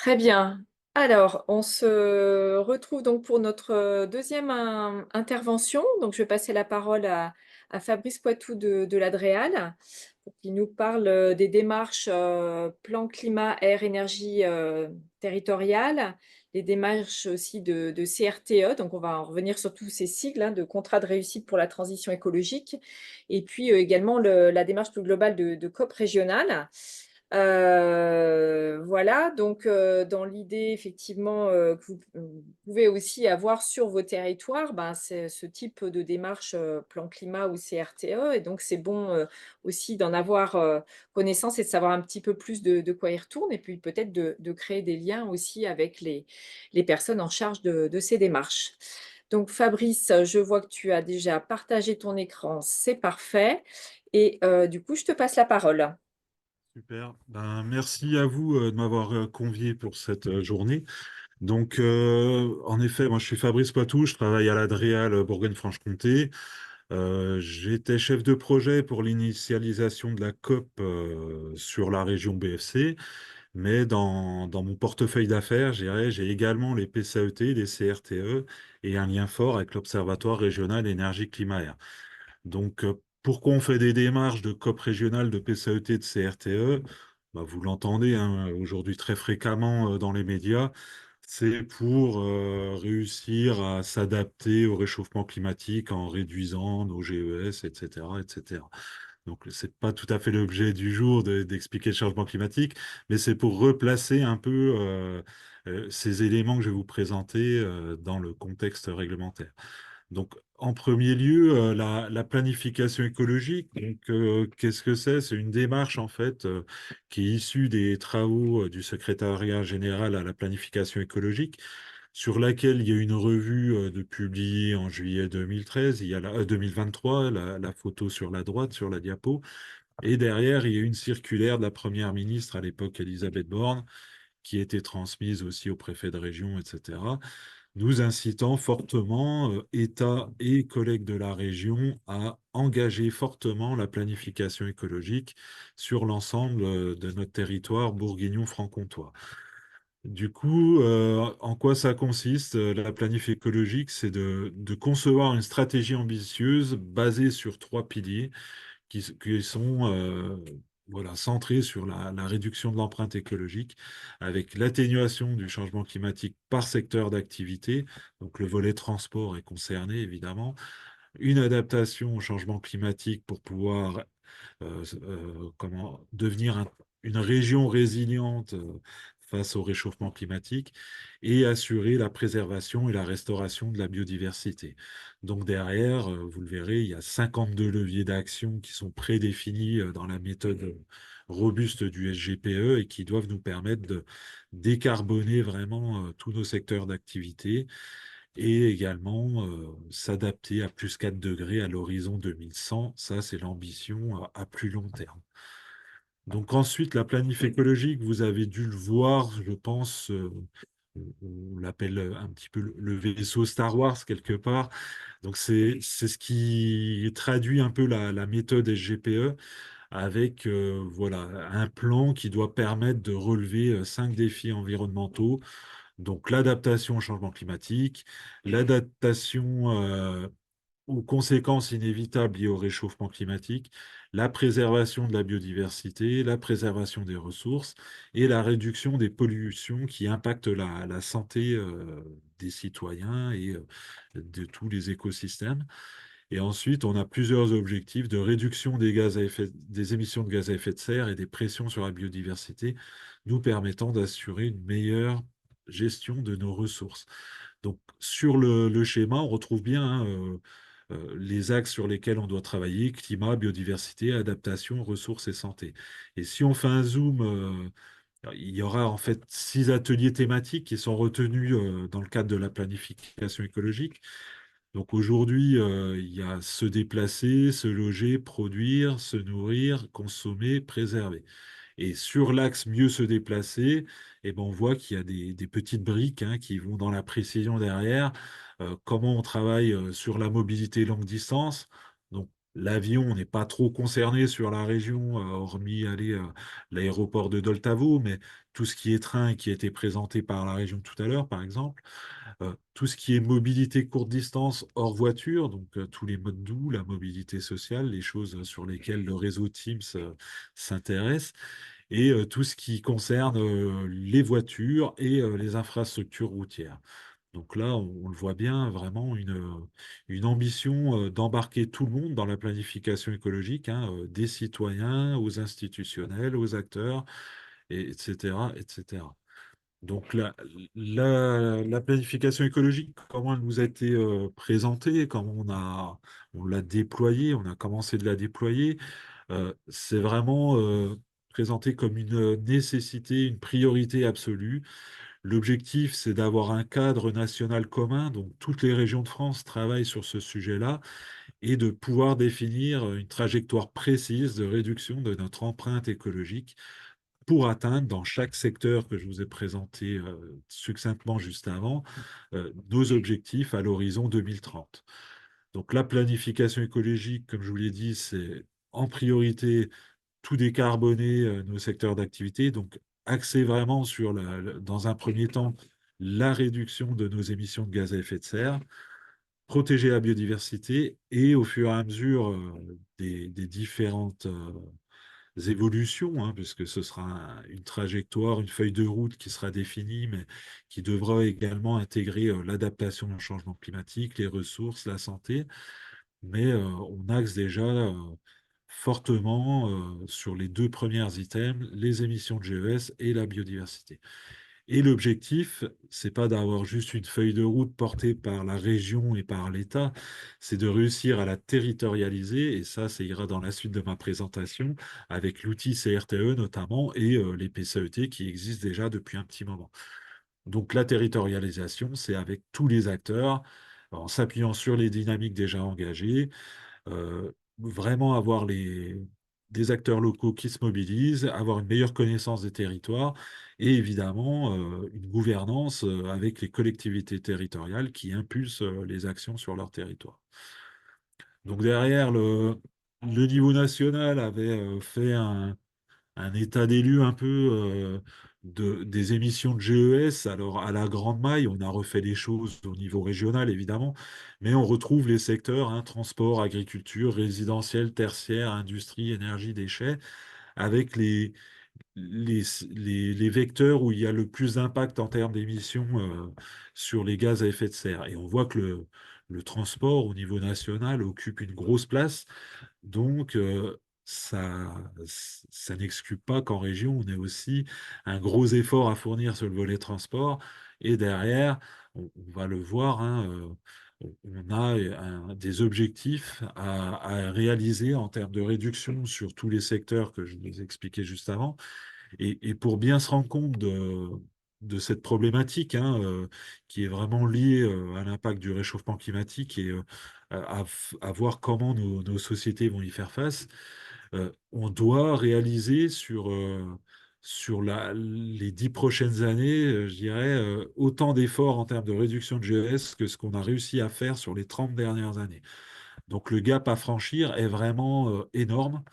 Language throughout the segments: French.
Très bien. Alors, on se retrouve donc pour notre, 2e intervention. Donc je vais passer la parole à Fabrice Poitou de l'Adréal, pour qu'il nous parle, des démarches, plan climat, air, énergie, territoriale, les démarches aussi de CRTE. Donc on va en revenir sur tous ces sigles, hein, de contrat de réussite pour la transition écologique et puis, également la démarche plus globale de COP régionale. Voilà, donc dans l'idée effectivement, que vous pouvez aussi avoir sur vos territoires, ben, c'est ce type de démarche, plan climat ou CRTE et donc c'est bon, aussi d'en avoir, connaissance et de savoir un petit peu plus de quoi il retourne et puis peut-être de créer des liens aussi avec les personnes en charge de ces démarches. Donc Fabrice, je vois que tu as déjà partagé ton écran, c'est parfait et du coup, je te passe la parole. Super. Ben, merci à vous de m'avoir convié pour cette journée. Donc, en effet, moi je suis Fabrice Poitou, je travaille à l'Adréal Bourgogne-Franche-Comté. J'étais chef de projet pour l'initialisation de la COP sur la région BFC, mais dans mon portefeuille d'affaires, j'ai également les PCAET, les CRTE et un lien fort avec l'Observatoire régional énergie-climat-air. Donc, pourquoi on fait des démarches de COP régionale, de PCAET, de CRTE? Bah, vous l'entendez hein, aujourd'hui très fréquemment dans les médias, c'est pour réussir à s'adapter au réchauffement climatique en réduisant nos GES, etc., etc. Donc, c'est pas tout à fait l'objet du jour d'expliquer le changement climatique, mais c'est pour replacer un peu ces éléments que je vais vous présenter dans le contexte réglementaire. Donc, en premier lieu, la planification écologique. Donc, qu'est-ce que c'est? C'est une démarche en fait qui est issue des travaux du secrétariat général à la planification écologique, sur laquelle il y a une revue de publiée en juillet 2013. Il y a 2023, la photo sur la droite, sur la diapo, et derrière il y a une circulaire de la première ministre à l'époque, Elisabeth Borne, qui a été transmise aussi au préfet de région, etc., nous incitant fortement, État et collègues de la région, à engager fortement la planification écologique sur l'ensemble de notre territoire bourguignon-franc-comtois. Du coup, en quoi ça consiste? La planif écologique, c'est de concevoir une stratégie ambitieuse basée sur trois piliers qui sont voilà, centrés sur la réduction de l'empreinte écologique, avec l'atténuation du changement climatique par secteur d'activité, donc le volet transport est concerné évidemment, une adaptation au changement climatique pour pouvoir comment devenir une région résiliente face au réchauffement climatique et assurer la préservation et la restauration de la biodiversité. Donc derrière, vous le verrez, il y a 52 leviers d'action qui sont prédéfinis dans la méthode robuste du SGPE et qui doivent nous permettre de décarboner vraiment tous nos secteurs d'activité et également s'adapter à plus 4 degrés à l'horizon 2100. Ça, c'est l'ambition à plus long terme. Donc ensuite, la planif écologique, vous avez dû le voir, je pense, on l'appelle un petit peu le vaisseau Star Wars quelque part. Donc c'est ce qui traduit un peu la méthode SGPE avec voilà, un plan qui doit permettre de relever 5 défis environnementaux, donc l'adaptation au changement climatique, l'adaptation aux conséquences inévitables liées au réchauffement climatique, la préservation de la biodiversité, la préservation des ressources et la réduction des pollutions qui impactent la santé des citoyens et de tous les écosystèmes. Et ensuite, on a plusieurs objectifs de réduction des émissions de gaz à effet de serre et des pressions sur la biodiversité, nous permettant d'assurer une meilleure gestion de nos ressources. Donc, sur le schéma, on retrouve bien hein, les axes sur lesquels on doit travailler, climat, biodiversité, adaptation, ressources et santé. Et si on fait un zoom, il y aura en fait 6 ateliers thématiques qui sont retenus dans le cadre de la planification écologique. Donc aujourd'hui, il y a se déplacer, se loger, produire, se nourrir, consommer, préserver. Et sur l'axe mieux se déplacer, eh ben, on voit qu'il y a des petites briques hein, qui vont dans la précision derrière. Comment on travaille sur la mobilité longue distance. Donc L'avion, on n'est pas trop concerné sur la région, hormis aller à l'aéroport de Doltavo, mais tout ce qui est train qui a été présenté par la région tout à l'heure, par exemple, tout ce qui est mobilité courte distance hors voiture, donc tous les modes doux, la mobilité sociale, les choses sur lesquelles le réseau Teams s'intéresse, et tout ce qui concerne les voitures et les infrastructures routières. Donc là, on le voit bien, vraiment une ambition d'embarquer tout le monde dans la planification écologique, hein, des citoyens aux institutionnels, aux acteurs, etc., etc. Donc la planification écologique, comment elle nous a été présentée, comment on l'a déployée, on a commencé de la déployer, c'est vraiment présenté comme une nécessité, une priorité absolue. L'objectif, c'est d'avoir un cadre national commun, donc toutes les régions de France travaillent sur ce sujet-là, et de pouvoir définir une trajectoire précise de réduction de notre empreinte écologique pour atteindre dans chaque secteur que je vous ai présenté succinctement juste avant, nos objectifs à l'horizon 2030. Donc la planification écologique, comme je vous l'ai dit, c'est en priorité tout décarboner nos secteurs d'activité, donc axer vraiment sur, dans un premier temps, la réduction de nos émissions de gaz à effet de serre, protéger la biodiversité et au fur et à mesure des différentes évolutions, hein, puisque ce sera une trajectoire, une feuille de route qui sera définie, mais qui devra également intégrer l'adaptation au changement climatique, les ressources, la santé. Mais on axe déjà fortement sur les deux premiers items, les émissions de GES et la biodiversité. Et l'objectif, c'est pas d'avoir juste une feuille de route portée par la région et par l'État, c'est de réussir à la territorialiser, et ça ira dans la suite de ma présentation, avec l'outil CRTE notamment, et les PCET qui existent déjà depuis un petit moment. Donc la territorialisation, c'est avec tous les acteurs, en s'appuyant sur les dynamiques déjà engagées, vraiment avoir des acteurs locaux qui se mobilisent, avoir une meilleure connaissance des territoires et évidemment une gouvernance avec les collectivités territoriales qui impulsent les actions sur leur territoire. Donc derrière, le niveau national avait fait un état des lieux un peu des émissions de GES. Alors, à la grande maille, on a refait les choses au niveau régional, évidemment, mais on retrouve les secteurs, hein, transport, agriculture, résidentiel, tertiaire, industrie, énergie, déchets, avec les, les vecteurs où il y a le plus d'impact en termes d'émissions sur les gaz à effet de serre. Et on voit que le transport au niveau national occupe une grosse place, donc, ça, ça n'exclut pas qu'en région, on ait aussi un gros effort à fournir sur le volet transport. Et derrière, on va le voir, hein, on a des objectifs à réaliser en termes de réduction sur tous les secteurs que je vous ai expliqués juste avant. Et pour bien se rendre compte de cette problématique, hein, qui est vraiment liée à l'impact du réchauffement climatique et à voir comment nos sociétés vont y faire face, on doit réaliser sur les 10 prochaines années, je dirais, autant d'efforts en termes de réduction de GES que ce qu'on a réussi à faire sur les 30 dernières années. Donc le gap à franchir est vraiment énorme.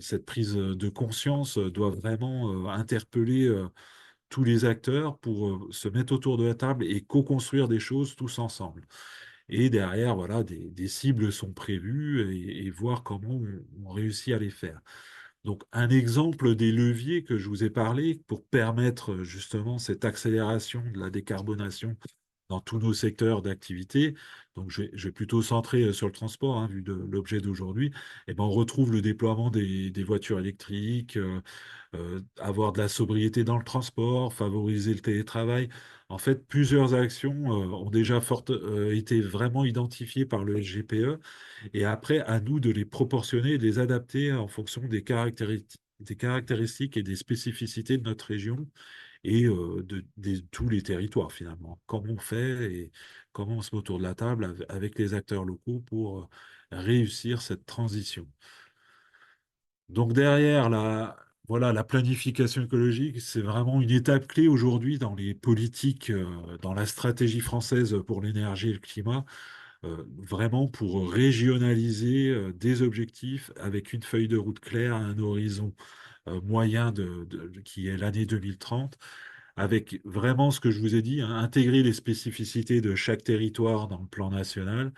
Cette prise de conscience doit vraiment interpeller tous les acteurs pour se mettre autour de la table et co-construire des choses tous ensemble. Et derrière, voilà, des cibles sont prévues et voir comment on réussit à les faire. Donc, un exemple des leviers que je vous ai parlé pour permettre justement cette accélération de la décarbonation dans tous nos secteurs d'activité. Donc, je vais plutôt centrer sur le transport, hein, vu de l'objet d'aujourd'hui. Et ben, on retrouve le déploiement des voitures électriques, avoir de la sobriété dans le transport, favoriser le télétravail. En fait, plusieurs actions ont déjà été vraiment identifiées par le GPE. Et après, à nous de les proportionner et de les adapter en fonction des caractéristiques et des spécificités de notre région et de tous les territoires finalement. Comment on fait et comment on se met autour de la table avec les acteurs locaux pour réussir cette transition. Donc derrière voilà, la planification écologique, c'est vraiment une étape clé aujourd'hui dans les politiques, dans la stratégie française pour l'énergie et le climat. vraiment pour régionaliser des objectifs avec une feuille de route claire, un horizon moyen qui est l'année 2030, avec vraiment ce que je vous ai dit, hein, intégrer les spécificités de chaque territoire dans le plan national,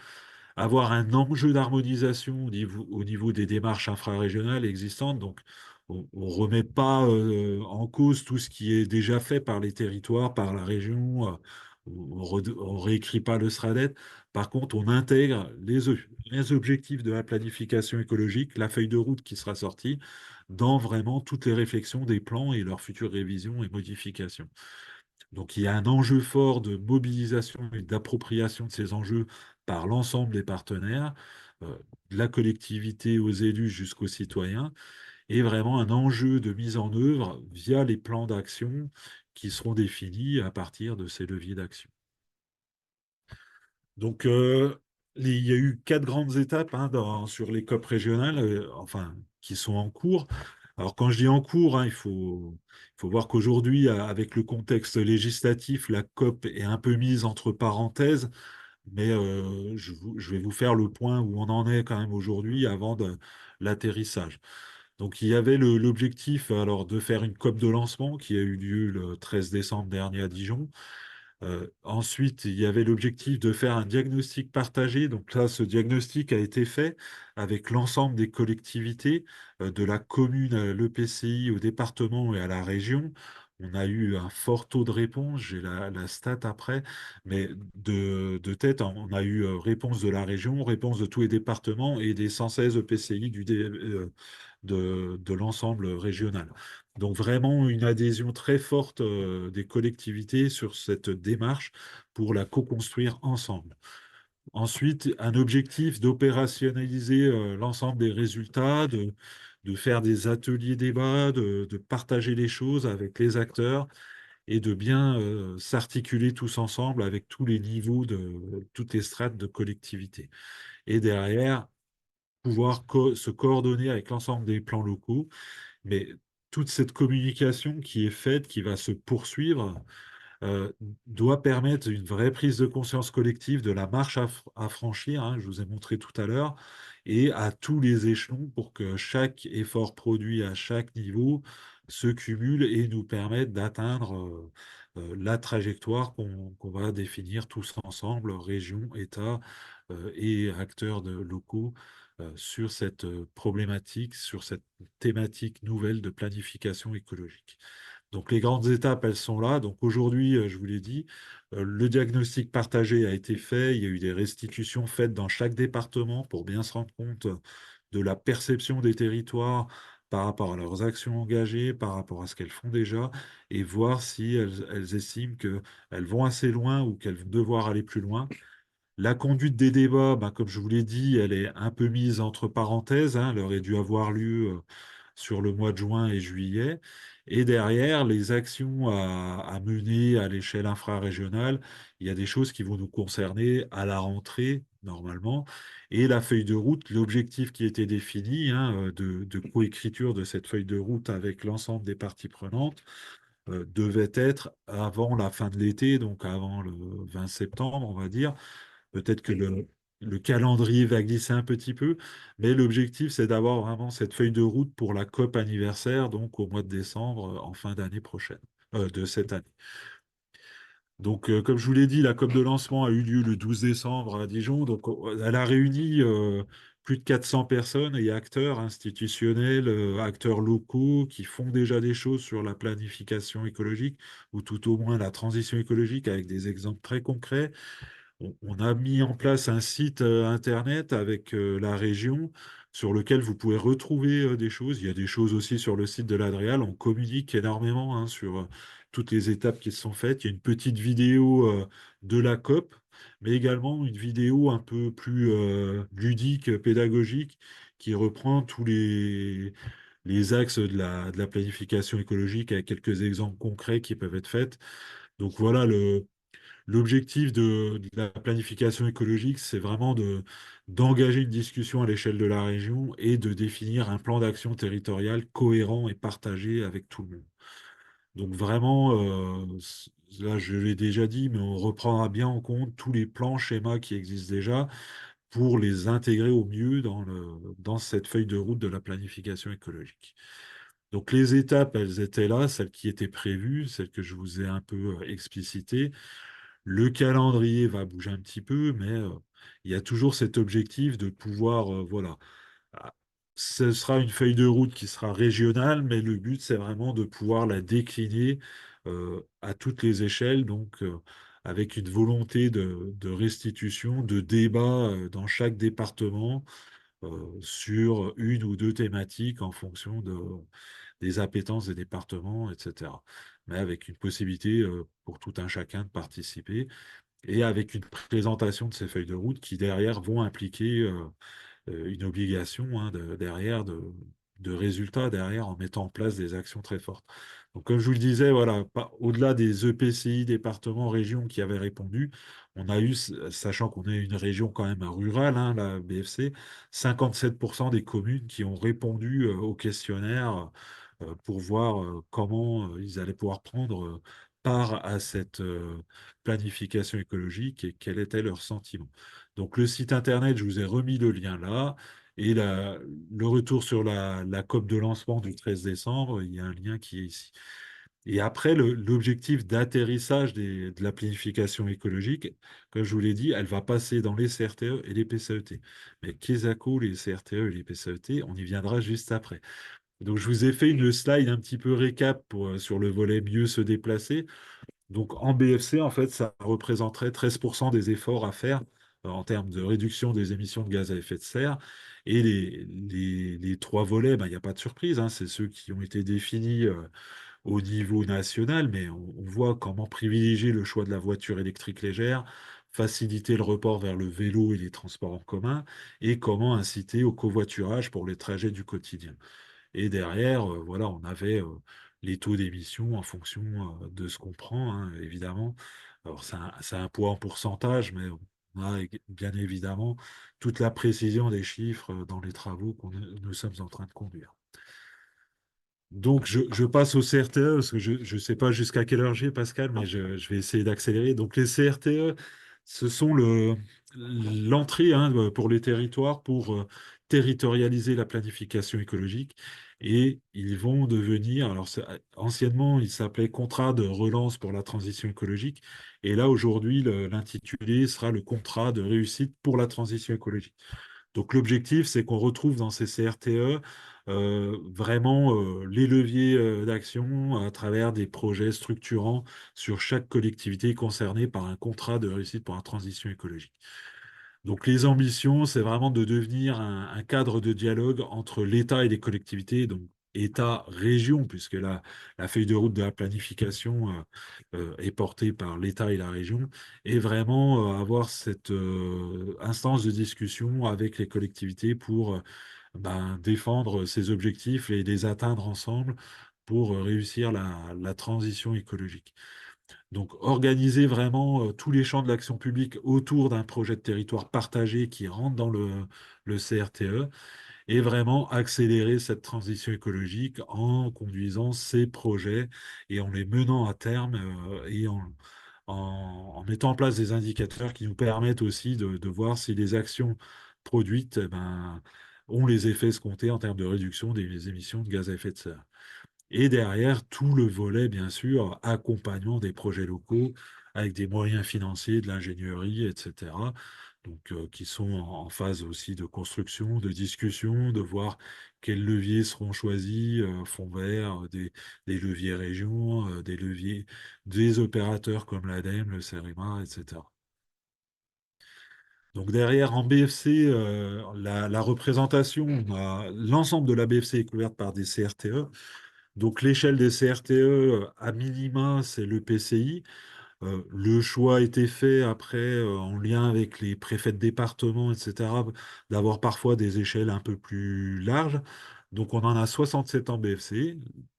avoir un enjeu d'harmonisation au niveau des démarches infrarégionales existantes. Donc, on ne remet pas en cause tout ce qui est déjà fait par les territoires, par la région. On réécrit pas le SRADET. Par contre, on intègre les objectifs de la planification écologique, la feuille de route qui sera sortie, dans vraiment toutes les réflexions des plans et leurs futures révisions et modifications. Donc il y a un enjeu fort de mobilisation et d'appropriation de ces enjeux par l'ensemble des partenaires, de la collectivité aux élus jusqu'aux citoyens, et vraiment un enjeu de mise en œuvre via les plans d'action qui seront définis à partir de ces leviers d'action. Donc il y a eu 4 grandes étapes, hein, sur les COP régionales, enfin qui sont en cours. Alors quand je dis en cours, hein, il faut voir qu'aujourd'hui, avec le contexte législatif, la COP est un peu mise entre parenthèses, mais je vais vous faire le point où on en est quand même aujourd'hui avant l'atterrissage. Donc il y avait l'objectif alors de faire une COP de lancement qui a eu lieu le 13 décembre dernier à Dijon. Ensuite, il y avait l'objectif de faire un diagnostic partagé. Donc là, ce diagnostic a été fait avec l'ensemble des collectivités, de la commune à l'EPCI, au département et à la région. On a eu un fort taux de réponse, j'ai la stat après, mais de tête, on a eu réponse de la région, réponse de tous les départements et des 116 EPCI de l'ensemble régional. Donc vraiment une adhésion très forte des collectivités sur cette démarche pour la co-construire ensemble. Ensuite, un objectif d'opérationnaliser l'ensemble des résultats, de faire des ateliers débats, de partager les choses avec les acteurs et de bien s'articuler tous ensemble avec tous les niveaux de toutes les strates de collectivité. Et derrière, pouvoir se coordonner avec l'ensemble des plans locaux, mais toute cette communication qui est faite, qui va se poursuivre, euh, doit permettre une vraie prise de conscience collective de la marche à franchir, hein, je vous ai montré tout à l'heure, et à tous les échelons pour que chaque effort produit à chaque niveau se cumule et nous permette d'atteindre la trajectoire qu'on va définir tous ensemble, région, État et acteurs locaux, sur cette problématique, sur cette thématique nouvelle de planification écologique. Donc les grandes étapes, elles sont là. Donc aujourd'hui, je vous l'ai dit, le diagnostic partagé a été fait. Il y a eu des restitutions faites dans chaque département pour bien se rendre compte de la perception des territoires par rapport à leurs actions engagées, par rapport à ce qu'elles font déjà, et voir si elles estiment qu'elles vont assez loin ou qu'elles vont devoir aller plus loin. La conduite des débats, ben, comme je vous l'ai dit, elle est un peu mise entre parenthèses, hein. Elle aurait dû avoir lieu sur le mois de juin et juillet. Et derrière, les actions à mener à l'échelle infrarégionale, il y a des choses qui vont nous concerner à la rentrée, normalement. Et la feuille de route, l'objectif qui était défini, hein, de coécriture de cette feuille de route avec l'ensemble des parties prenantes, devait être avant la fin de l'été, donc avant le 20 septembre, on va dire. Peut-être que le calendrier va glisser un petit peu, mais l'objectif, c'est d'avoir vraiment cette feuille de route pour la COP anniversaire, donc au mois de décembre, en fin d'année prochaine, de cette année. Donc, comme je vous l'ai dit, la COP de lancement a eu lieu le 12 décembre à Dijon. Donc, elle a réuni plus de 400 personnes et acteurs institutionnels, acteurs locaux qui font déjà des choses sur la planification écologique, ou tout au moins la transition écologique, avec des exemples très concrets. On a mis en place un site internet avec la région sur lequel vous pouvez retrouver des choses. Il y a des choses aussi sur le site de l'Adréal. On communique énormément, hein, sur toutes les étapes qui se sont faites. Il y a une petite vidéo de la COP, mais également une vidéo un peu plus ludique, pédagogique, qui reprend tous les axes de la planification écologique avec quelques exemples concrets qui peuvent être faits. Donc voilà, l'objectif de la planification écologique, c'est vraiment d'engager une discussion à l'échelle de la région et de définir un plan d'action territorial cohérent et partagé avec tout le monde. Donc vraiment, là, je l'ai déjà dit, mais on reprendra bien en compte tous les plans, schémas qui existent déjà pour les intégrer au mieux dans cette feuille de route de la planification écologique. Donc les étapes, elles étaient là, celles qui étaient prévues, celles que je vous ai un peu explicitées. Le calendrier va bouger un petit peu, mais il y a toujours cet objectif de pouvoir, voilà. Ah, ce sera une feuille de route qui sera régionale, mais le but, c'est vraiment de pouvoir la décliner à toutes les échelles, donc avec une volonté de restitution, de débat dans chaque département sur une ou deux thématiques en fonction des appétences des départements, etc. Mais avec une possibilité pour tout un chacun de participer et avec une présentation de ces feuilles de route qui derrière vont impliquer une obligation hein, derrière de résultats derrière en mettant en place des actions très fortes. Donc, comme je vous le disais, voilà, au-delà des EPCI, départements, régions qui avaient répondu, on a eu, sachant qu'on est une région quand même rurale, hein, la BFC, 57% des communes qui ont répondu au questionnaire pour voir comment ils allaient pouvoir prendre part à cette planification écologique et quel était leur sentiment. Donc le site internet, je vous ai remis le lien là. Et le retour sur la COP de lancement du 13 décembre, il y a un lien qui est ici. Et après, l'objectif d'atterrissage de la planification écologique, comme je vous l'ai dit, elle va passer dans les CRTE et les PCET. Mais qu'est-ce les CRTE et les PCET, on y viendra juste après. Donc, je vous ai fait une slide un petit peu récap sur le volet mieux se déplacer. Donc en BFC, en fait, ça représenterait 13% des efforts à faire en termes de réduction des émissions de gaz à effet de serre. Et les trois volets, ben, il n'y a pas de surprise, hein, c'est ceux qui ont été définis au niveau national, mais on voit comment privilégier le choix de la voiture électrique légère, faciliter le report vers le vélo et les transports en commun, et comment inciter au covoiturage pour les trajets du quotidien. Et derrière, voilà, on avait les taux d'émission en fonction de ce qu'on prend, hein, évidemment. Alors, c'est un poids en pourcentage, mais on a bien évidemment toute la précision des chiffres dans les travaux que nous sommes en train de conduire. Donc, je passe au CRTE, parce que je ne sais pas jusqu'à quelle heure j'ai, Pascal, mais je vais essayer d'accélérer. Donc, les CRTE, ce sont l'entrée hein, pour les territoires pour territorialiser la planification écologique. Et ils vont devenir, alors anciennement, ils s'appelaient contrat de relance pour la transition écologique. Et là, aujourd'hui, l'intitulé sera le contrat de réussite pour la transition écologique. Donc l'objectif, c'est qu'on retrouve dans ces CRTE vraiment les leviers d'action à travers des projets structurants sur chaque collectivité concernée par un contrat de réussite pour la transition écologique. Donc les ambitions, c'est vraiment de devenir un cadre de dialogue entre l'État et les collectivités, donc État, région, puisque la feuille de route de la planification est portée par l'État et la région, et vraiment avoir cette instance de discussion avec les collectivités pour ben, défendre ces objectifs et les atteindre ensemble pour réussir la transition écologique. Donc, organiser vraiment tous les champs de l'action publique autour d'un projet de territoire partagé qui rentre dans le CRTE et vraiment accélérer cette transition écologique en conduisant ces projets et en les menant à terme et en mettant en place des indicateurs qui nous permettent aussi de voir si les actions produites eh ben, ont les effets escomptés en termes de réduction des émissions de gaz à effet de serre. Et derrière, tout le volet, bien sûr, accompagnement des projets locaux avec des moyens financiers, de l'ingénierie, etc. Donc, qui sont en phase aussi de construction, de discussion, de voir quels leviers seront choisis, fonds verts, des leviers régions, des leviers des opérateurs comme l'ADEME, le CEREMA, etc. Donc derrière, en BFC, la représentation, l'ensemble de la BFC est couverte par des CRTE. Donc l'échelle des CRTE, à minima, c'est le PCI. Le choix a été fait après, en lien avec les préfets de département, etc., d'avoir parfois des échelles un peu plus larges. Donc on en a 67 en BFC.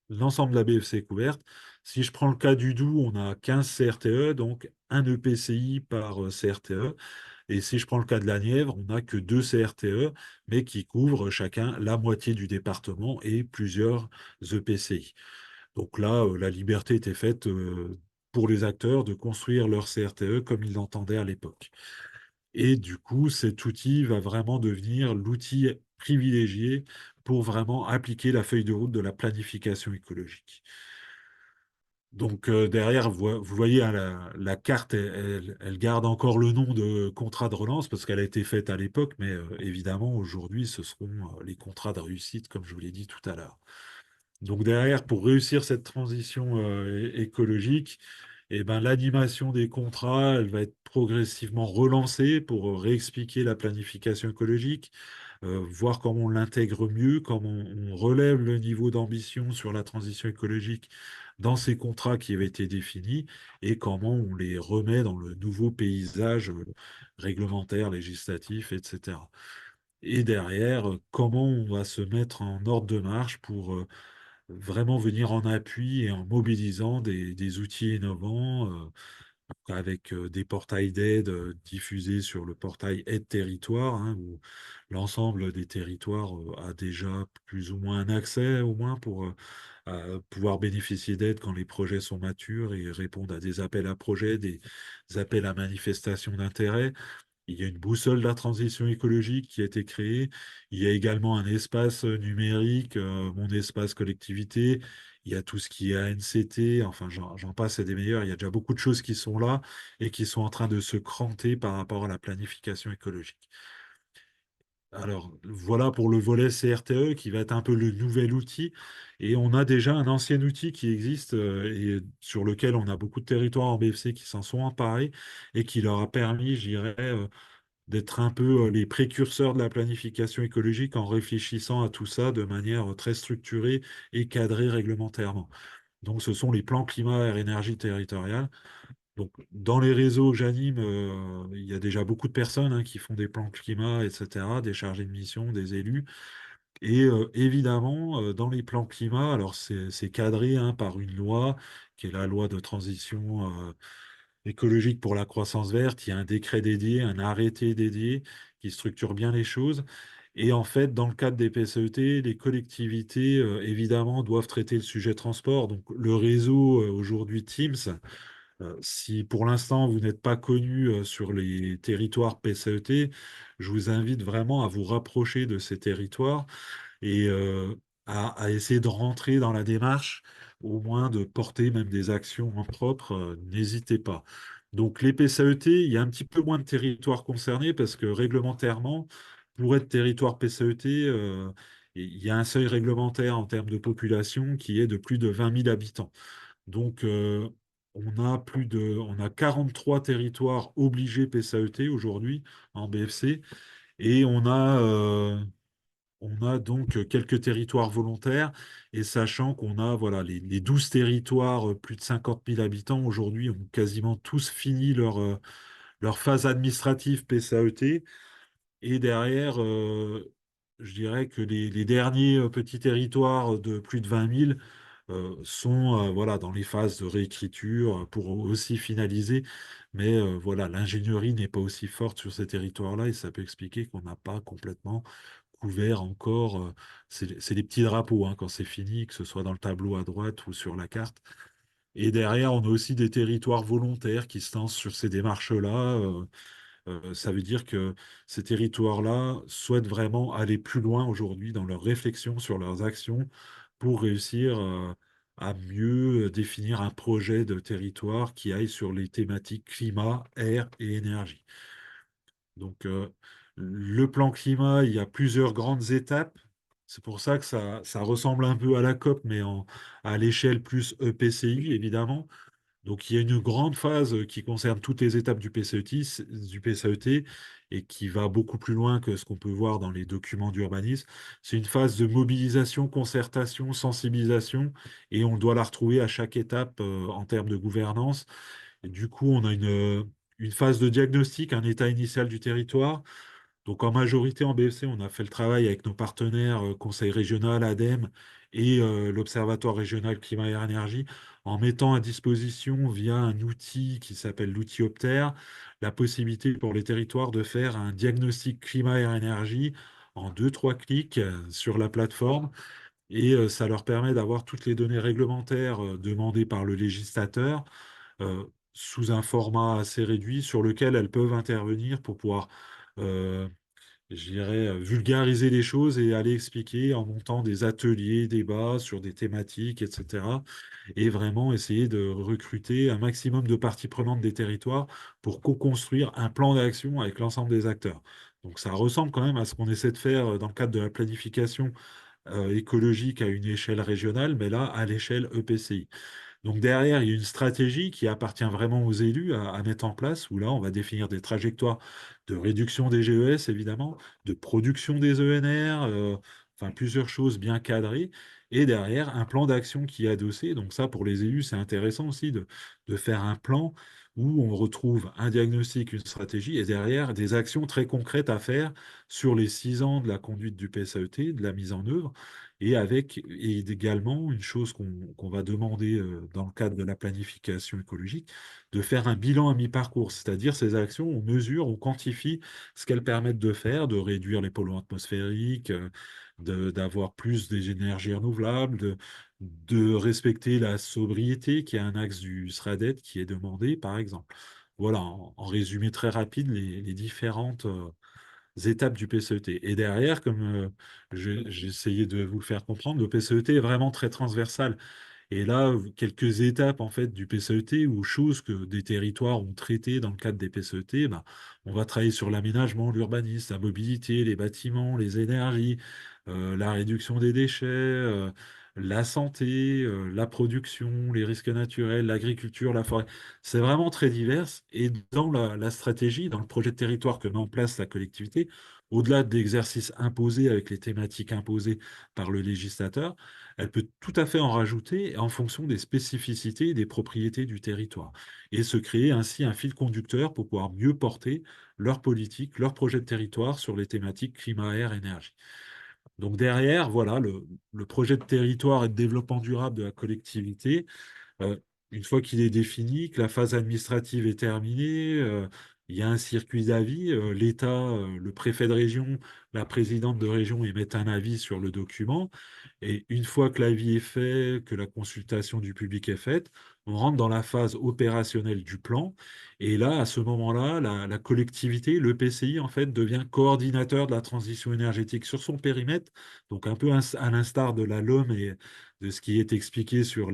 L'ensemble de la BFC est couverte. Si je prends le cas du Doubs, on a 15 CRTE, donc un EPCI par CRTE. Et si je prends le cas de la Nièvre, on n'a que deux CRTE, mais qui couvrent chacun la moitié du département et plusieurs EPCI. Donc là, la liberté était faite pour les acteurs de construire leur CRTE comme ils l'entendaient à l'époque. Et du coup, cet outil va vraiment devenir l'outil privilégié pour vraiment appliquer la feuille de route de la planification écologique. Donc derrière, vous voyez, hein, la carte, elle garde encore le nom de contrat de relance parce qu'elle a été faite à l'époque, mais évidemment, aujourd'hui, ce seront les contrats de réussite, comme je vous l'ai dit tout à l'heure. Donc derrière, pour réussir cette transition écologique, eh ben, l'animation des contrats, elle va être progressivement relancée pour réexpliquer la planification écologique, voir comment on l'intègre mieux, comment on relève le niveau d'ambition sur la transition écologique dans ces contrats qui avaient été définis et comment on les remet dans le nouveau paysage réglementaire, législatif, etc. Et derrière, comment on va se mettre en ordre de marche pour vraiment venir en appui et en mobilisant des outils innovants avec des portails d'aide diffusés sur le portail Aide Territoire, hein, où l'ensemble des territoires a déjà plus ou moins un accès, au moins pour pouvoir bénéficier d'aide quand les projets sont matures et répondent à des appels à projets, des appels à manifestation d'intérêt. Il y a une boussole de la transition écologique qui a été créée. Il y a également un espace numérique, mon espace collectivité. Il y a tout ce qui est ANCT, enfin j'en passe et des meilleurs. Il y a déjà beaucoup de choses qui sont là et qui sont en train de se cranter par rapport à la planification écologique. Alors voilà pour le volet CRTE qui va être un peu le nouvel outil. Et on a déjà un ancien outil qui existe et sur lequel on a beaucoup de territoires en BFC qui s'en sont emparés et qui leur a permis, je dirais, d'être un peu les précurseurs de la planification écologique en réfléchissant à tout ça de manière très structurée et cadrée réglementairement. Donc, ce sont les plans climat, air, énergie territoriale. Donc, dans les réseaux que j'anime, il y a déjà beaucoup de personnes hein, qui font des plans climat, etc., des chargés de mission, des élus. Et évidemment, dans les plans climat, alors c'est cadré hein, par une loi qui est la loi de transition écologique pour la croissance verte. Il y a un décret dédié, un arrêté dédié qui structure bien les choses. Et en fait, dans le cadre des PCET, les collectivités, évidemment, doivent traiter le sujet transport. Donc, le réseau aujourd'hui Teams, si pour l'instant vous n'êtes pas connu sur les territoires PCET, je vous invite vraiment à vous rapprocher de ces territoires et à essayer de rentrer dans la démarche, au moins de porter même des actions en propre, n'hésitez pas. Donc les PCAET, il y a un petit peu moins de territoires concernés parce que réglementairement, pour être territoire PCAET, il y a un seuil réglementaire en termes de population qui est de plus de 20 000 habitants. Donc on a 43 territoires obligés PCAET aujourd'hui en BFC et on a donc quelques territoires volontaires, et sachant qu'on a voilà, les 12 territoires, plus de 50 000 habitants, aujourd'hui, ont quasiment tous fini leur phase administrative PCAET. Et derrière, je dirais que les derniers petits territoires de plus de 20 000 sont voilà, dans les phases de réécriture pour aussi finaliser. Mais voilà, l'ingénierie n'est pas aussi forte sur ces territoires-là et ça peut expliquer qu'on n'a pas complètement couvert encore. C'est les petits drapeaux hein, quand c'est fini, que ce soit dans le tableau à droite ou sur la carte. Et derrière, on a aussi des territoires volontaires qui se lancent sur ces démarches-là. Ça veut dire que ces territoires-là souhaitent vraiment aller plus loin aujourd'hui dans leur réflexion sur leurs actions pour réussir à mieux définir un projet de territoire qui aille sur les thématiques climat, air et énergie. Donc, le plan climat, il y a plusieurs grandes étapes. C'est pour ça que ça ressemble un peu à la COP, mais à l'échelle plus EPCI, évidemment. Donc, il y a une grande phase qui concerne toutes les étapes du PCET et qui va beaucoup plus loin que ce qu'on peut voir dans les documents d'urbanisme. C'est une phase de mobilisation, concertation, sensibilisation et on doit la retrouver à chaque étape en termes de gouvernance. Et du coup, on a une phase de diagnostic, un état initial du territoire. Donc en majorité en BFC, on a fait le travail avec nos partenaires Conseil régional, ADEME et l'Observatoire régional climat et énergie en mettant à disposition via un outil qui s'appelle l'outil Opter la possibilité pour les territoires de faire un diagnostic climat et énergie en deux, trois clics sur la plateforme et ça leur permet d'avoir toutes les données réglementaires demandées par le législateur, sous un format assez réduit sur lequel elles peuvent intervenir pour pouvoir, euh, je dirais, vulgariser les choses et aller expliquer en montant des ateliers, débats sur des thématiques, etc. Et vraiment essayer de recruter un maximum de parties prenantes des territoires pour co-construire un plan d'action avec l'ensemble des acteurs. Donc ça ressemble quand même à ce qu'on essaie de faire dans le cadre de la planification écologique à une échelle régionale, mais là à l'échelle EPCI. Donc derrière, il y a une stratégie qui appartient vraiment aux élus à mettre en place, où là, on va définir des trajectoires de réduction des GES, évidemment, de production des ENR, enfin plusieurs choses bien cadrées, et derrière, un plan d'action qui est adossé. Donc ça, pour les élus, c'est intéressant aussi de faire un plan où on retrouve un diagnostic, une stratégie, et derrière, des actions très concrètes à faire sur les 6 ans de la conduite du PSAET, de la mise en œuvre et également une chose qu'on va demander dans le cadre de la planification écologique, de faire un bilan à mi-parcours, c'est-à-dire ces actions, on mesure, on quantifie ce qu'elles permettent de faire, de réduire les polluants atmosphériques, d'avoir plus des énergies renouvelables, de respecter la sobriété, qui est un axe du SRADET qui est demandé, par exemple. Voilà, en résumé très rapide, les différentes étapes du PCET. Et derrière, comme j'ai essayé de vous le faire comprendre, le PCET est vraiment très transversal. Et là, quelques étapes en fait du PCET ou choses que des territoires ont traitées dans le cadre des PCET, bah, on va travailler sur l'aménagement, l'urbanisme, la mobilité, les bâtiments, les énergies, la réduction des déchets, la santé, la production, les risques naturels, l'agriculture, la forêt. C'est vraiment très divers. Et dans la stratégie, dans le projet de territoire que met en place la collectivité, au-delà de l'exercice imposé avec les thématiques imposées par le législateur, elle peut tout à fait en rajouter en fonction des spécificités et des propriétés du territoire et se créer ainsi un fil conducteur pour pouvoir mieux porter leur politique, leur projet de territoire sur les thématiques climat, air, énergie. Donc derrière, voilà, le projet de territoire et de développement durable de la collectivité, euh, une fois qu'il est défini, que la phase administrative est terminée, il y a un circuit d'avis, l'État, le préfet de région, la présidente de région émettent un avis sur le document. Et une fois que l'avis est fait, que la consultation du public est faite, on rentre dans la phase opérationnelle du plan. Et là, à ce moment-là, la collectivité, le PCI, en fait, devient coordinateur de la transition énergétique sur son périmètre. Donc, un peu à l'instar de la LOM et de ce qui est expliqué sur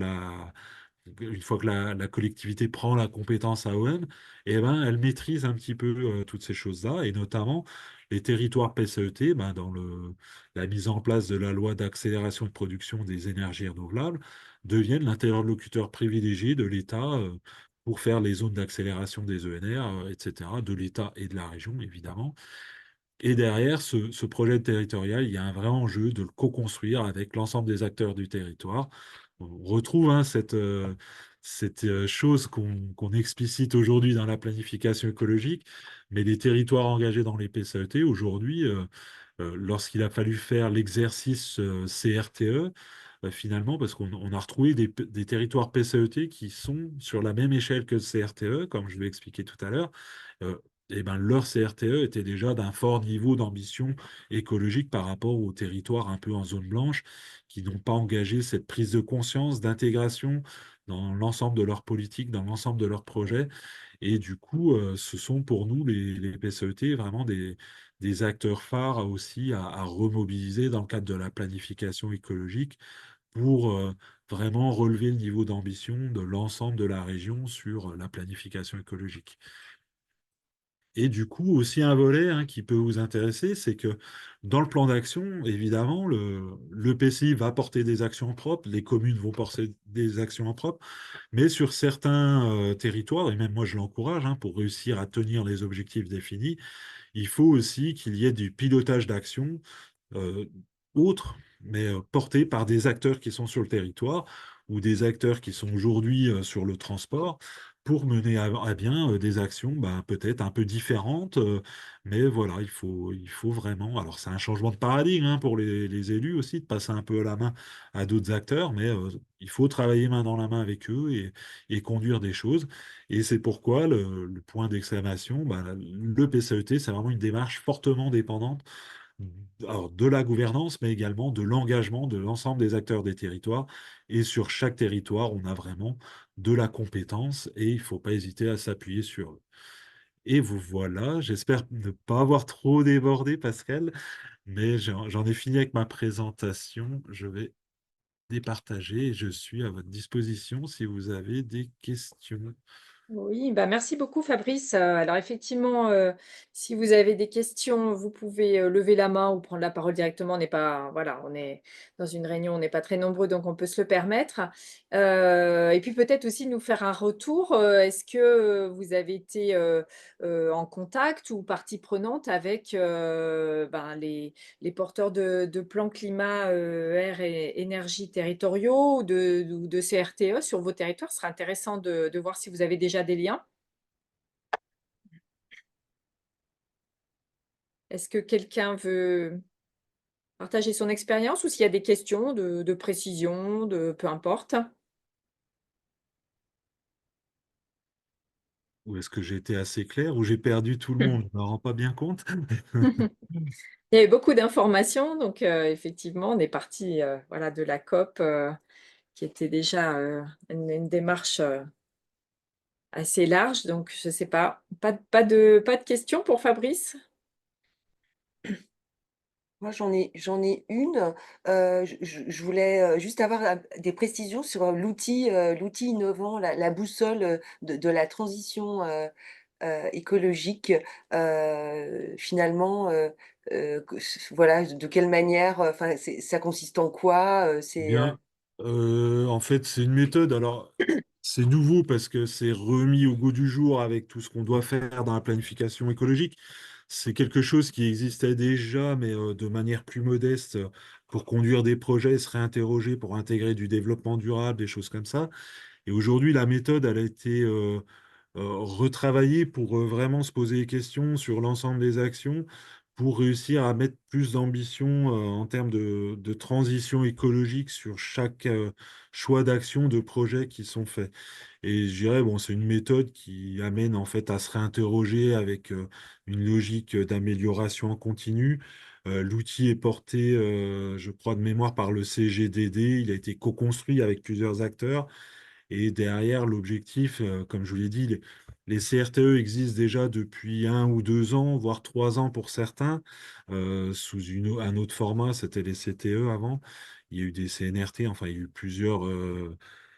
une fois que la collectivité prend la compétence AOM, eh ben, elle maîtrise un petit peu toutes ces choses-là, et notamment les territoires PCET, ben, dans la mise en place de la loi d'accélération et de production des énergies renouvelables, deviennent l'interlocuteur privilégié de l'État pour faire les zones d'accélération des ENR, etc., de l'État et de la région, évidemment. Et derrière ce projet territorial, il y a un vrai enjeu de le co-construire avec l'ensemble des acteurs du territoire. On retrouve hein, cette chose qu'on explicite aujourd'hui dans la planification écologique, mais les territoires engagés dans les PCET, aujourd'hui, lorsqu'il a fallu faire l'exercice CRTE, finalement, parce qu'on a retrouvé des territoires PCET qui sont sur la même échelle que le CRTE, comme je l'ai expliqué tout à l'heure, euh, et ben, leur CRTE était déjà d'un fort niveau d'ambition écologique par rapport aux territoires un peu en zone blanche qui n'ont pas engagé cette prise de conscience d'intégration dans l'ensemble de leur politique, dans l'ensemble de leurs projets. Et du coup, ce sont pour nous, les PCET, vraiment des acteurs phares aussi à remobiliser dans le cadre de la planification écologique pour vraiment relever le niveau d'ambition de l'ensemble de la région sur la planification écologique. Et du coup, aussi un volet hein, qui peut vous intéresser, c'est que dans le plan d'action, évidemment, le PCI va porter des actions propres, les communes vont porter des actions propres, mais sur certains territoires, et même moi je l'encourage, hein, pour réussir à tenir les objectifs définis, il faut aussi qu'il y ait du pilotage d'action euh, autres, mais portés par des acteurs qui sont sur le territoire ou des acteurs qui sont aujourd'hui sur le transport pour mener à bien des actions bah, peut-être un peu différentes, mais voilà, il faut vraiment, alors c'est un changement de paradigme hein, pour les élus aussi, de passer un peu la main à d'autres acteurs, mais il faut travailler main dans la main avec eux et conduire des choses. Et c'est pourquoi le point d'exclamation, bah, le PCET, c'est vraiment une démarche fortement dépendante alors, de la gouvernance, mais également de l'engagement de l'ensemble des acteurs des territoires. Et sur chaque territoire, on a vraiment de la compétence et il ne faut pas hésiter à s'appuyer sur eux. Et vous voilà, j'espère ne pas avoir trop débordé, Pascal, mais j'en ai fini avec ma présentation. Je vais départager et je suis à votre disposition si vous avez des questions. Oui, bah, merci beaucoup Fabrice. Alors effectivement, si vous avez des questions, vous pouvez, lever la main ou prendre la parole directement. On n'est pas voilà, on est dans une réunion, on n'est pas très nombreux, donc on peut se le permettre. Et puis peut-être aussi nous faire un retour. Est-ce que, vous avez été, en contact ou partie prenante avec, ben, les porteurs de plans climat, air et énergie territoriaux ou de CRTE sur vos territoires? Ce serait intéressant de voir si vous avez déjà des liens. Est-ce que quelqu'un veut partager son expérience ou s'il y a des questions de précision, de peu importe? Ou est-ce que j'ai été assez clair ou j'ai perdu tout le monde? Je ne me rends pas bien compte. Il y avait beaucoup d'informations, donc effectivement, on est parti, voilà, de la COP, qui était déjà, une démarche, assez large, donc je ne sais pas. Pas de questions pour Fabrice? Moi, j'en ai une. Je voulais, juste avoir des précisions sur, l'outil innovant, la boussole, de la transition, écologique. Finalement, que voilà, de quelle manière, enfin, ça consiste en quoi? Bien, en fait, c'est une méthode. Alors, c'est nouveau parce que c'est remis au goût du jour avec tout ce qu'on doit faire dans la planification écologique. C'est quelque chose qui existait déjà, mais de manière plus modeste pour conduire des projets, se réinterroger pour intégrer du développement durable, des choses comme ça. Et aujourd'hui, la méthode, elle a été retravailler pour vraiment se poser des questions sur l'ensemble des actions, pour réussir à mettre plus d'ambition en termes de transition écologique sur chaque choix d'action, de projet qui sont faits. Et je dirais, bon, c'est une méthode qui amène en fait à se réinterroger avec une logique d'amélioration en continu. L'outil est porté, je crois, de mémoire par le CGDD. Il a été co-construit avec plusieurs acteurs. Et derrière, l'objectif, comme je vous l'ai dit, les CRTE existent déjà depuis 1 ou 2 ans, voire 3 ans pour certains, sous un autre format, c'était les CTE avant. Il y a eu des CNRT, enfin, il y a eu plusieurs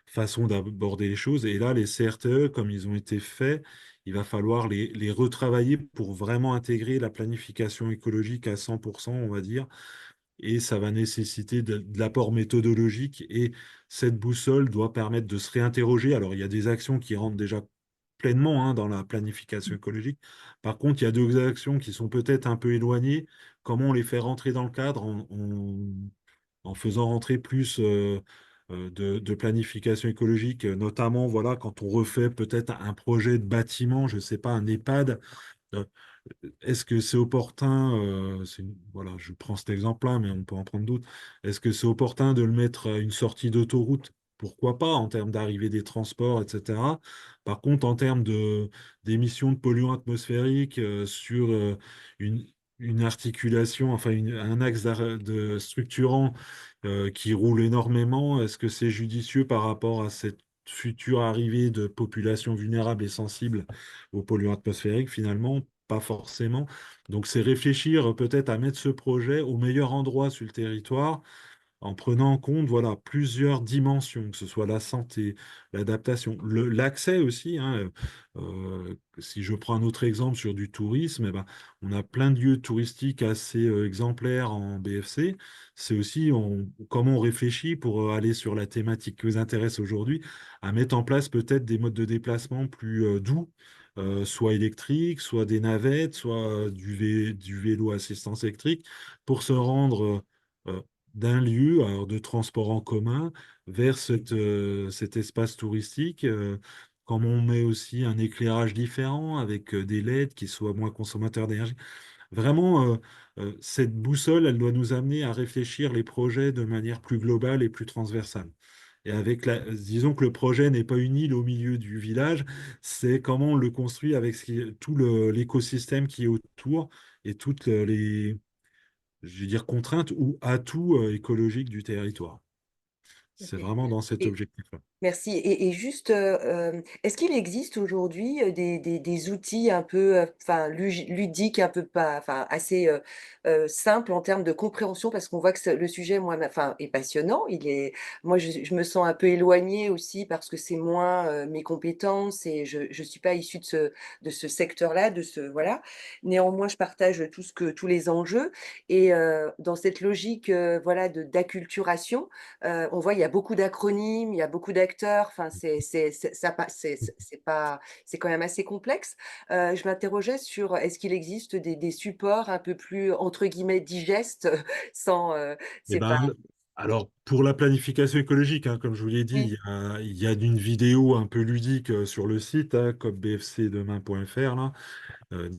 façons d'aborder les choses. Et là, les CRTE, comme ils ont été faits, il va falloir les retravailler pour vraiment intégrer la planification écologique à 100%, on va dire, et ça va nécessiter de l'apport méthodologique et cette boussole doit permettre de se réinterroger. Alors, il y a des actions qui rentrent déjà pleinement dans la planification écologique. Par contre, il y a d'autres actions qui sont peut-être un peu éloignées. Comment on les fait rentrer dans le cadre en faisant rentrer plus de planification écologique, notamment voilà, quand on refait peut-être un projet de bâtiment, je ne sais pas, un EHPAD. euh, Est-ce que c'est opportun, voilà, je prends cet exemple-là, mais on peut en prendre d'autres. Est-ce que c'est opportun de le mettre à une sortie d'autoroute? Pourquoi pas en termes d'arrivée des transports, etc. Par contre, en termes d'émissions de polluants atmosphériques sur une, une articulation, enfin un axe de structurant qui roule énormément, est-ce que c'est judicieux par rapport à cette future arrivée de populations vulnérables et sensibles aux polluants atmosphériques? Finalement, pas forcément. Donc, c'est réfléchir peut-être à mettre ce projet au meilleur endroit sur le territoire en prenant en compte voilà, plusieurs dimensions, que ce soit la santé, l'adaptation, l'accès aussi. Si je prends un autre exemple sur du tourisme, eh ben, on a plein de lieux touristiques assez exemplaires en BFC. C'est aussi comment on réfléchit pour aller sur la thématique qui vous intéresse aujourd'hui, à mettre en place peut-être des modes de déplacement plus doux. Soit électriques, soit des navettes, soit du vélo à assistance électrique, pour se rendre d'un lieu alors, de transport en commun vers cet espace touristique. Comme on met aussi un éclairage différent avec des LED qui soient moins consommateurs d'énergie. Vraiment, cette boussole, elle doit nous amener à réfléchir les projets de manière plus globale et plus transversale. Et disons que le projet n'est pas une île au milieu du village, c'est comment on le construit avec tout l'écosystème qui est autour et toutes les je vais dire, contrainte ou atout écologique du territoire. C'est OK. vraiment dans cet Et objectif-là. merci et juste, est-ce qu'il existe aujourd'hui, des outils un peu, enfin ludiques, un peu pas enfin assez, simples en termes de compréhension? Parce qu'on voit que ce le sujet, moi, enfin, est passionnant. Moi, je me sens un peu éloignée aussi parce que c'est moins, mes compétences et je suis pas issue de ce secteur-là, de ce voilà. Néanmoins, je partage tous les enjeux et dans cette logique, voilà, d'acculturation, on voit, il y a beaucoup d'acronymes, il y a beaucoup d'acteurs, enfin c'est ça pa c'est pas c'est quand même assez complexe. Je m'interrogeais sur, est-ce qu'il existe des supports un peu plus, entre guillemets, «digestes» sans, Eh c'est pas ben, alors, pour la planification écologique, hein, comme je vous l'ai dit, oui, il y a une vidéo un peu ludique sur le site, hein, copbfcdemain.fr, là.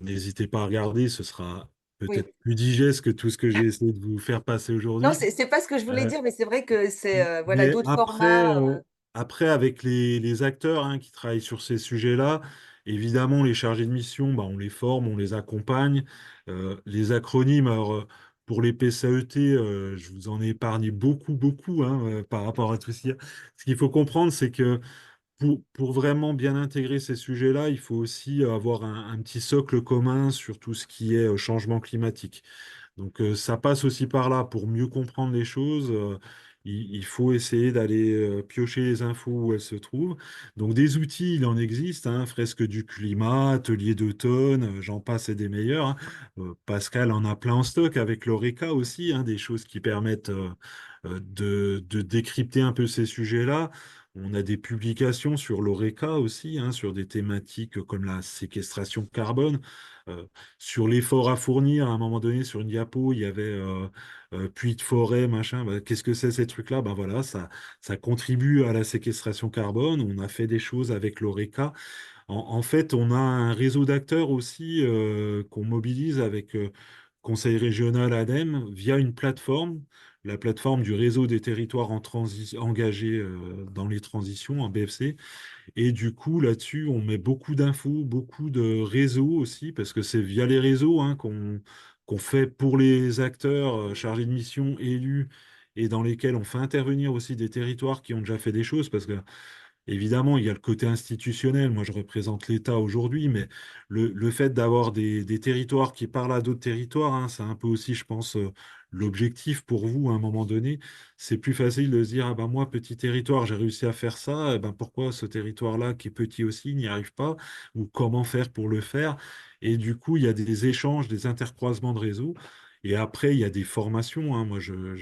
N'hésitez pas à regarder, ce sera oui. peut-être plus digeste que tout ce que j'ai essayé de vous faire passer Non, aujourd'hui. c'est pas ce que je voulais Euh, dire, mais c'est vrai que c'est, voilà, mais d'autres après, formats, après avec les acteurs hein, qui travaillent sur ces sujets-là, évidemment, les chargés de mission, bah, on les forme, on les accompagne. Les acronymes, alors, pour les PCAET, je vous en ai épargné beaucoup, beaucoup hein, par rapport à tout ce qu'il y a. Ce qu'il faut comprendre, c'est que pour vraiment bien intégrer ces sujets-là, il faut aussi avoir un petit socle commun sur tout ce qui est changement climatique. Donc ça passe aussi par là pour mieux comprendre les choses. Il faut essayer d'aller piocher les infos où elles se trouvent. Donc des outils, il en existe, hein, fresque du climat, atelier d'automne, j'en passe et des meilleurs. Hein. Pascal en a plein en stock avec l'Oreca aussi, hein, des choses qui permettent de décrypter un peu ces sujets-là. On a des publications sur l'Oreca aussi, hein, sur des thématiques comme la séquestration carbone. Euh, Sur l'effort à fournir, à un moment donné, sur une diapo, il y avait puits de forêt, machin. Bah, qu'est-ce que c'est ces trucs-là? Ben voilà, ça contribue à la séquestration carbone. On a fait des choses avec l'Oreca. En fait, on a un réseau d'acteurs aussi qu'on mobilise avec Conseil régional ADEME via une plateforme, la plateforme du réseau des territoires engagés dans les transitions en BFC. Et du coup, là-dessus, on met beaucoup d'infos, beaucoup de réseaux aussi, parce que c'est via les réseaux hein, qu'on fait pour les acteurs chargés de mission, élus, et dans lesquels on fait intervenir aussi des territoires qui ont déjà fait des choses, parce que évidemment, il y a le côté institutionnel. Moi, je représente l'État aujourd'hui, mais le fait d'avoir des territoires qui parlent à d'autres territoires, hein, c'est un peu aussi, je pense, l'objectif pour vous à un moment donné. C'est plus facile de se dire, ah ben moi, petit territoire, j'ai réussi à faire ça, eh ben pourquoi ce territoire-là, qui est petit aussi, n'y arrive pas, ou comment faire pour le faire. Et du coup, il y a des échanges, des intercroisements de réseaux. Et après, il y a des formations. Hein. Moi, je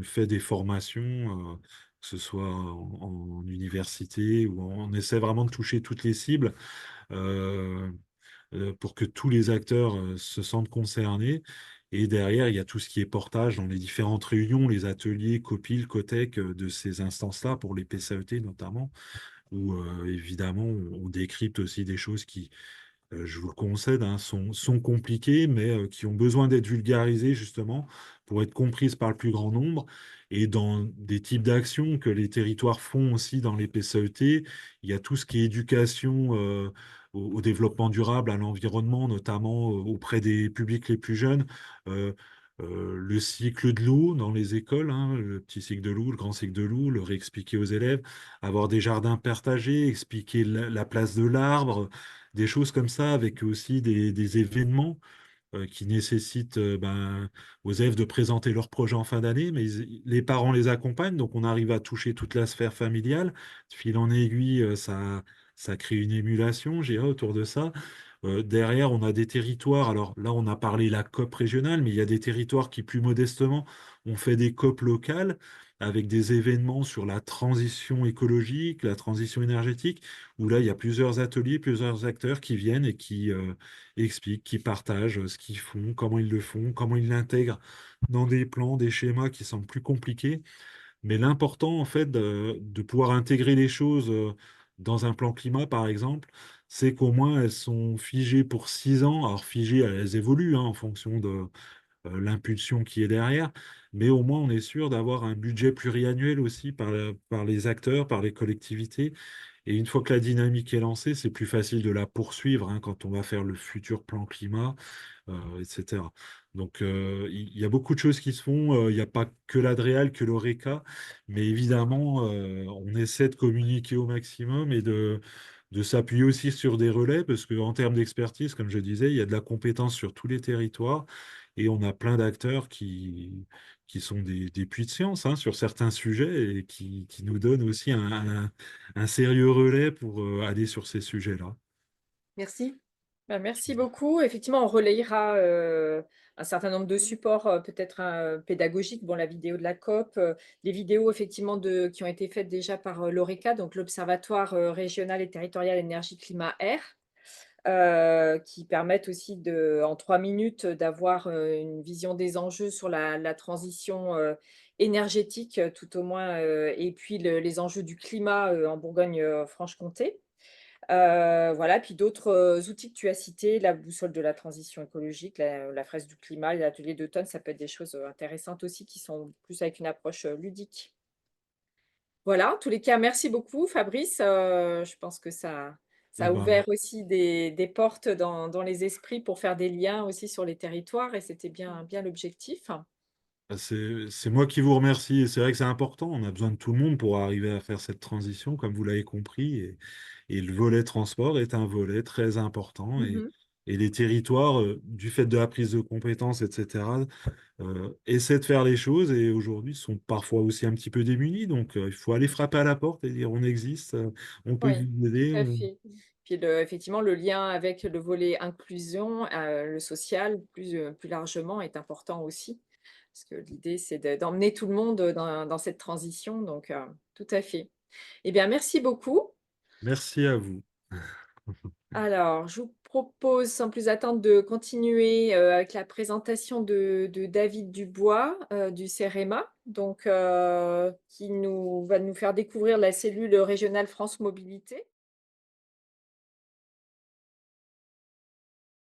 fais des formations. Que ce soit en université, où on essaie vraiment de toucher toutes les cibles euh, pour que tous les acteurs se sentent concernés. Et derrière, il y a tout ce qui est portage dans les différentes réunions, les ateliers, COPIL, COTEC de ces instances-là, pour les PCAET notamment, où évidemment on décrypte aussi des choses qui, je vous le concède, hein, sont compliquées, mais qui ont besoin d'être vulgarisées justement pour être comprises par le plus grand nombre. Et dans des types d'actions que les territoires font aussi dans les PCET, il y a tout ce qui est éducation au développement durable, à l'environnement, notamment auprès des publics les plus jeunes. Euh, le cycle de l'eau dans les écoles, hein, le petit cycle de l'eau, le grand cycle de l'eau, le réexpliquer aux élèves, avoir des jardins partagés, expliquer la place de l'arbre, des choses comme ça, avec aussi des événements qui nécessitent ben, aux élèves de présenter leurs projets en fin d'année, mais les parents les accompagnent, donc on arrive à toucher toute la sphère familiale. De fil en aiguille, ça crée une émulation, j'ai autour de ça. Derrière, on a des territoires. Alors là, on a parlé la COP régionale, mais il y a des territoires qui, plus modestement, ont fait des COP locales avec des événements sur la transition écologique, la transition énergétique, où là, il y a plusieurs ateliers, plusieurs acteurs qui viennent et qui expliquent, qui partagent ce qu'ils font, comment ils l'intègrent dans des plans, des schémas qui semblent plus compliqués. Mais l'important, en fait, de pouvoir intégrer les choses dans un plan climat, par exemple, c'est qu'au moins elles sont figées pour 6 ans. Alors figées, elles évoluent hein, en fonction de l'impulsion qui est derrière, mais au moins on est sûr d'avoir un budget pluriannuel aussi par les acteurs, par les collectivités. Et une fois que la dynamique est lancée, c'est plus facile de la poursuivre hein, quand on va faire le futur plan climat, etc. Donc, il y a beaucoup de choses qui se font. Il n'y a pas que l'Adréal, que l'Horeca, mais évidemment, on essaie de communiquer au maximum et de s'appuyer aussi sur des relais, parce qu'en termes d'expertise, comme je disais, il y a de la compétence sur tous les territoires et on a plein d'acteurs qui sont des puits de science hein, sur certains sujets et qui nous donnent aussi un sérieux relais pour aller sur ces sujets-là. Merci. Bah, merci beaucoup. Effectivement, on relayera un certain nombre de supports, peut-être pédagogiques. Bon, la vidéo de la COP, les vidéos effectivement qui ont été faites déjà par l'ORECA, donc l'Observatoire régional et territorial énergie, climat, air, qui permettent aussi en 3 minutes d'avoir une vision des enjeux sur la transition énergétique, tout au moins, et puis les enjeux du climat en Bourgogne-Franche-Comté. Voilà, puis d'autres, outils que tu as cités, la boussole de la transition écologique, la fresque du climat, les ateliers d'automne, ça peut être des choses, intéressantes aussi qui sont plus avec une approche, ludique. Voilà, en tous les cas, merci beaucoup Fabrice, je pense que ça Eh a ben, ouvert aussi des portes dans les esprits pour faire des liens aussi sur les territoires et c'était bien l'objectif. c'est moi qui vous remercie. Et c'est vrai que c'est important. On a besoin de tout le monde pour arriver à faire cette transition, comme vous l'avez compris. Et le volet transport est un volet très important. Mmh. Et les territoires, du fait de la prise de compétences, etc., essaient de faire les choses et aujourd'hui sont parfois aussi un petit peu démunis. Donc, il faut aller frapper à la porte et dire on existe, on peut Oui, vous tout aider. à fait. Puis effectivement, le lien avec le volet inclusion, le social, plus largement, est important aussi. Parce que l'idée, c'est d'emmener tout le monde dans cette transition. Donc, tout à fait. Eh bien, merci beaucoup. Merci à vous. Alors, je vous propose, sans plus attendre, de continuer avec la présentation de David Dubois du CEREMA, donc, qui va nous faire découvrir la cellule régionale France Mobilité.